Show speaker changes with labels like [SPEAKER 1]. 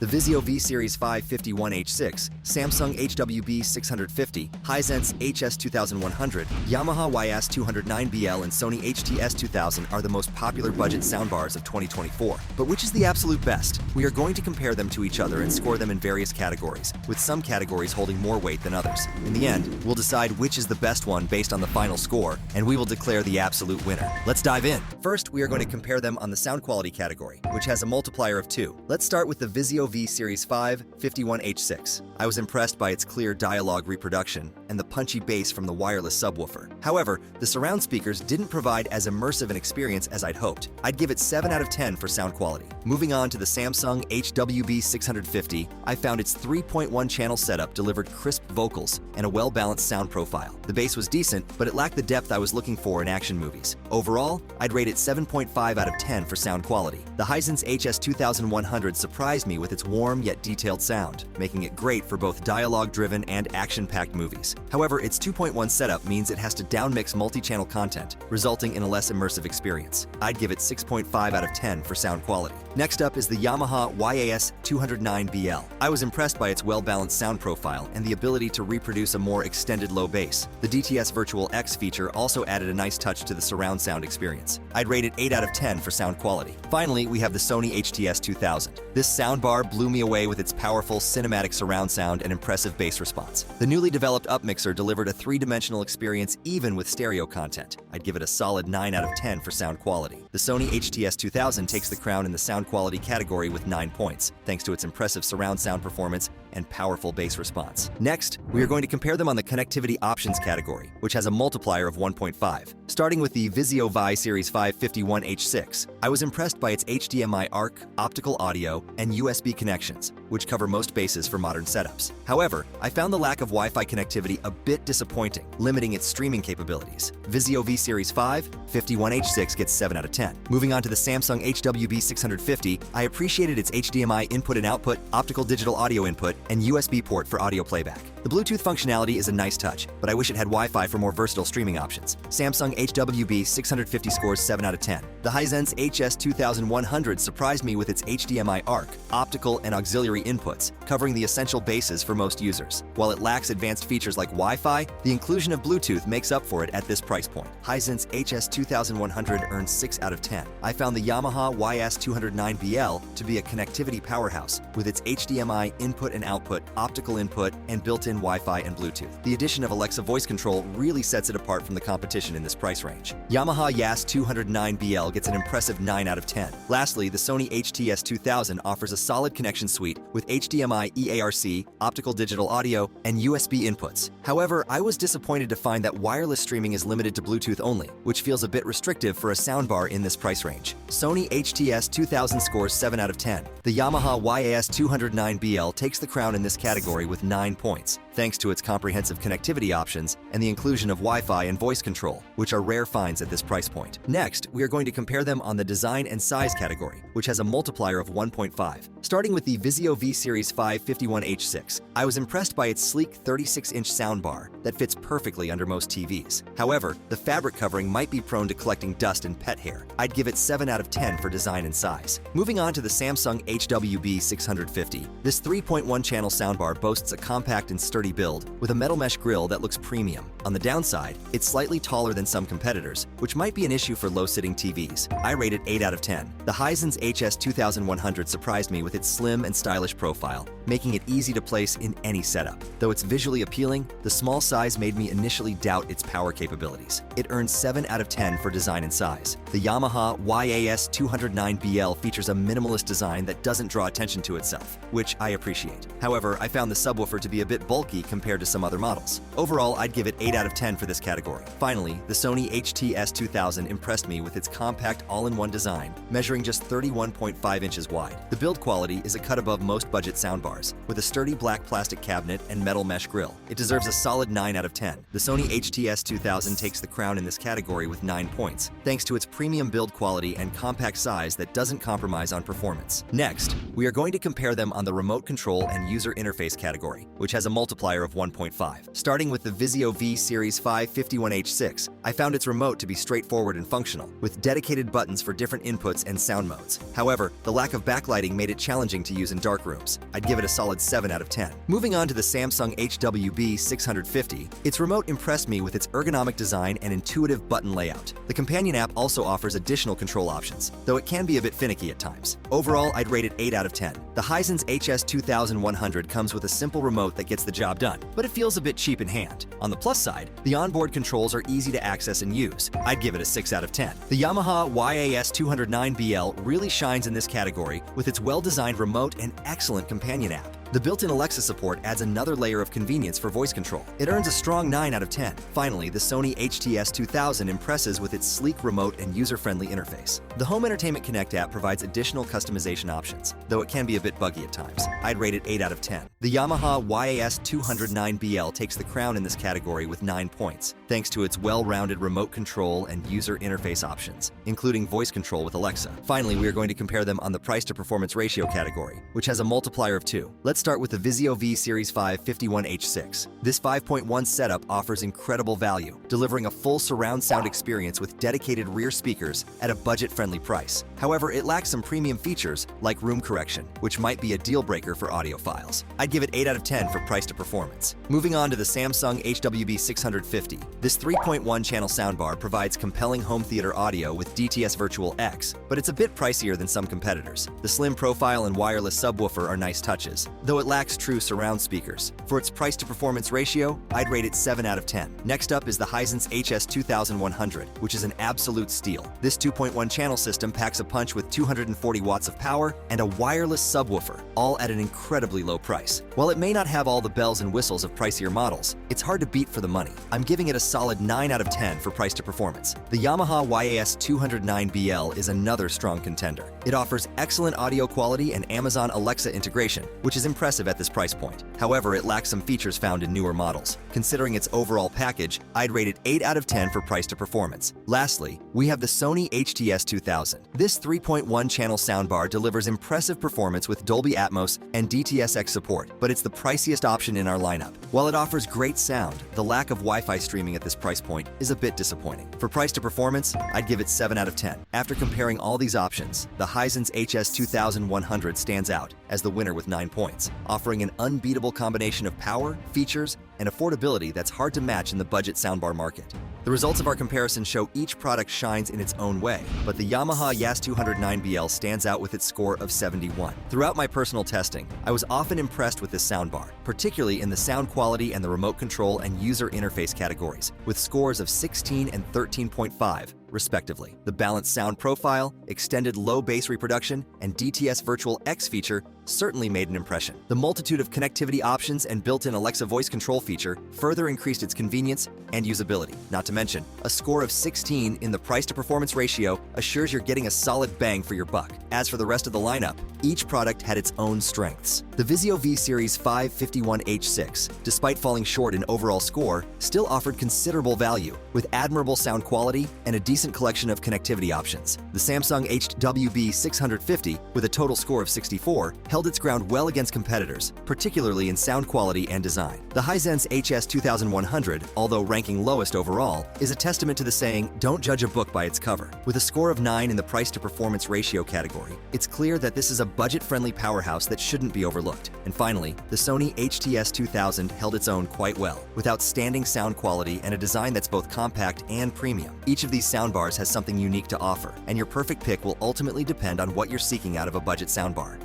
[SPEAKER 1] the Vizio V Series V51-H6, Samsung HWB650, Hisense HS2100, Yamaha YAS-209BL, and Sony HT-S2000 are the most popular budget soundbars of 2024. But which is the absolute best? We are going to compare them to each other and score them in various categories, with some categories holding more weight than others. In the end, we'll decide which is the best one based on the final score, and we will declare the absolute winner. Let's dive in. First, we are going to compare them on the sound quality category, which has a multiplier of 2. Let's start with the Vizio V Series V51-H6. I was impressed by its clear dialogue reproduction and the punchy bass from the wireless subwoofer. However, the surround speakers didn't provide as immersive an experience as I'd hoped. I'd give it 7 out of 10 for sound quality. Moving on to the Samsung HWB650, I found its 3.1 channel setup delivered crisp vocals and a well-balanced sound profile. The bass was decent, but it lacked the depth I was looking for in action movies. Overall, I'd rate it 7.5 out of 10 for sound quality. The Hisense HS2100 surprised me with its warm yet detailed sound, making it great for both dialogue-driven and action-packed movies. However, its 2.1 setup means it has to downmix multi-channel content, resulting in a less immersive experience. I'd give it 6.5 out of 10 for sound quality. Next up is the Yamaha YAS-209BL. I was impressed by its well-balanced sound profile and the ability to reproduce a more extended low bass. The DTS Virtual X feature also added a nice touch to the surround sound experience. I'd rate it 8 out of 10 for sound quality. Finally, we have the Sony HT-S2000. This soundbar blew me away with its powerful cinematic surround sound and impressive bass response. The newly developed upmixer delivered a three-dimensional experience even with stereo content. I'd give it a solid 9 out of 10 for sound quality. The Sony HT-S2000 takes the crown in the sound quality category with 9 points, thanks to its impressive surround sound performance and powerful bass response. Next, we are going to compare them on the connectivity options category, which has a multiplier of 1.5. Starting with the Vizio V Series V51-H6, I was impressed by its HDMI ARC, optical audio, and USB connections, which cover most bases for modern setups. However, I found the lack of Wi-Fi connectivity a bit disappointing, limiting its streaming capabilities. Vizio V Series V51-H6 gets 7 out of 10. Moving on to the Samsung HWB650, I appreciated its HDMI input and output, optical digital audio input, and USB port for audio playback. The Bluetooth functionality is a nice touch, but I wish it had Wi-Fi for more versatile streaming options. Samsung HWB650 scores 7 out of 10. The Hisense HS2100 surprised me with its HDMI ARC, optical and auxiliary inputs, covering the essential bases for most users. While it lacks advanced features like Wi-Fi, the inclusion of Bluetooth makes up for it at this price point. Hisense HS2100 earns 6 out of 10. I found the Yamaha YAS-209BL to be a connectivity powerhouse with its HDMI input and output, optical input, and built-in Wi-Fi and Bluetooth. The addition of Alexa voice control really sets it apart from the competition in this price range. Yamaha YAS-209BL gets an impressive 9 out of 10. Lastly, the Sony HT-S2000 offers a solid connection suite with HDMI eARC, optical digital audio, and USB inputs. However, I was disappointed to find that wireless streaming is limited to Bluetooth only, which feels a bit restrictive for a soundbar in this price range. Sony HT-S2000 scores 7 out of 10. The Yamaha YAS-209BL takes the crown in this category with 9 points, thanks to its comprehensive connectivity options and the inclusion of Wi-Fi and voice control, which are rare finds at this price point. Next, we are going to compare them on the design and size category, which has a multiplier of 1.5. Starting with the Vizio V Series V51-H6, I was impressed by its sleek 36-inch soundbar that fits perfectly under most TVs. However, the fabric covering might be prone to collecting dust and pet hair. I'd give it 7 out of 10 for design and size. Moving on to the Samsung HWB650, this 3.1 channel soundbar boasts a compact and sturdy build with a metal mesh grille that looks premium. On the downside, it's slightly taller than some competitors, which might be an issue for low-sitting TVs. I rate it 8 out of 10. The Hisense HS2100 surprised me with its slim and stylish profile, making it easy to place in any setup. Though it's visually appealing, the small size made me initially doubt its power capabilities. It earns 7 out of 10 for design and size. The Yamaha YAS-209BL features a minimalist design that doesn't draw attention to itself, which I appreciate. However, I found the subwoofer to be a bit bulky compared to some other models. Overall, I'd give it 8 out of 10 for this category. Finally, the Sony HT-S2000 impressed me with its compact all-in-one design, measuring just 31.5 inches wide. The build quality is a cut above most budget soundbars, Soundbars. With a sturdy black plastic cabinet and metal mesh grille, it deserves a solid 9 out of 10. The Sony HT-S2000 takes the crown in this category with 9 points, thanks to its premium build quality and compact size that doesn't compromise on performance. Next, we are going to compare them on the remote control and user interface category, which has a multiplier of 1.5. Starting with the Vizio V Series V51-H6, I found its remote to be straightforward and functional, with dedicated buttons for different inputs and sound modes. However, the lack of backlighting made it challenging to use in dark rooms. I'd give it a solid 7 out of 10. Moving on to the Samsung HWB-650, its remote impressed me with its ergonomic design and intuitive button layout. The companion app also offers additional control options, though it can be a bit finicky at times. Overall, I'd rate it 8 out of 10. The Hisense HS2100 comes with a simple remote that gets the job done, but it feels a bit cheap in hand. On the plus side, the onboard controls are easy to access and use. I'd give it a 6 out of 10. The Yamaha YAS-209BL really shines in this category with its well-designed remote and excellent companion app. The built-in Alexa support adds another layer of convenience for voice control. It earns a strong 9 out of 10. Finally, the Sony HT-S2000 impresses with its sleek remote and user-friendly interface. The Home Entertainment Connect app provides additional customization options, though it can be a bit buggy at times. I'd rate it 8 out of 10. The Yamaha YAS-209BL takes the crown in this category with 9 points, thanks to its well-rounded remote control and user interface options, including voice control with Alexa. Finally, we are going to compare them on the price-to-performance ratio category, which has a multiplier of 2. Let's start with the Vizio V Series V51-H6. This 5.1 setup offers incredible value, delivering a full surround sound experience with dedicated rear speakers at a budget-friendly price. However, it lacks some premium features like room correction, which might be a deal breaker for audiophiles. I'd give it 8 out of 10 for price to performance. Moving on to the Samsung HWB-650. This 3.1 channel soundbar provides compelling home theater audio with DTS Virtual X, but it's a bit pricier than some competitors. The slim profile and wireless subwoofer are nice touches, though it lacks true surround speakers. For its price-to-performance ratio, I'd rate it 7 out of 10. Next up is the Hisense HS2100, which is an absolute steal. This 2.1 channel system packs a punch with 240 watts of power and a wireless subwoofer, all at an incredibly low price. While it may not have all the bells and whistles of pricier models, it's hard to beat for the money. I'm giving it a solid 9 out of 10 for price-to-performance. The Yamaha YAS-209BL is another strong contender. It offers excellent audio quality and Amazon Alexa integration, which is impressive at this price point. However, it lacks some features found in newer models. Considering its overall package, I'd rate it 8 out of 10 for price to performance. Lastly, we have the Sony HT-S2000. This 3.1 channel soundbar delivers impressive performance with Dolby Atmos and DTS:X support, but it's the priciest option in our lineup. While it offers great sound, the lack of Wi-Fi streaming at this price point is a bit disappointing. For price to performance, I'd give it 7 out of 10. After comparing all these options, the Hisense HS2100 stands out as the winner with 9 points, offering an unbeatable combination of power, features, and affordability that's hard to match in the budget soundbar market. The results of our comparison show each product shines in its own way, but the Yamaha YAS-209BL stands out with its score of 71. Throughout my personal testing, I was often impressed with this soundbar, particularly in the sound quality and the remote control and user interface categories, with scores of 16 and 13.5, respectively. The balanced sound profile, extended low bass reproduction, and DTS Virtual X feature certainly made an impression. The multitude of connectivity options and built-in Alexa voice control feature further increased its convenience and usability. Not to mention, a score of 16 in the price-to-performance ratio assures you're getting a solid bang for your buck. As for the rest of the lineup, each product had its own strengths. The Vizio V Series V51-H6, despite falling short in overall score, still offered considerable value, with admirable sound quality and a decent collection of connectivity options. The Samsung HWB-650, with a total score of 64, held its ground well against competitors, particularly in sound quality and design. The Hisense HS2100, although ranking lowest overall, is a testament to the saying, "Don't judge a book by its cover." With a score of 9 in the price-to-performance ratio category, it's clear that this is a budget-friendly powerhouse that shouldn't be overlooked. And finally, the Sony HT-S2000 held its own quite well, with outstanding sound quality and a design that's both compact and premium. Each of these soundbars has something unique to offer, and your perfect pick will ultimately depend on what you're seeking out of a budget soundbar.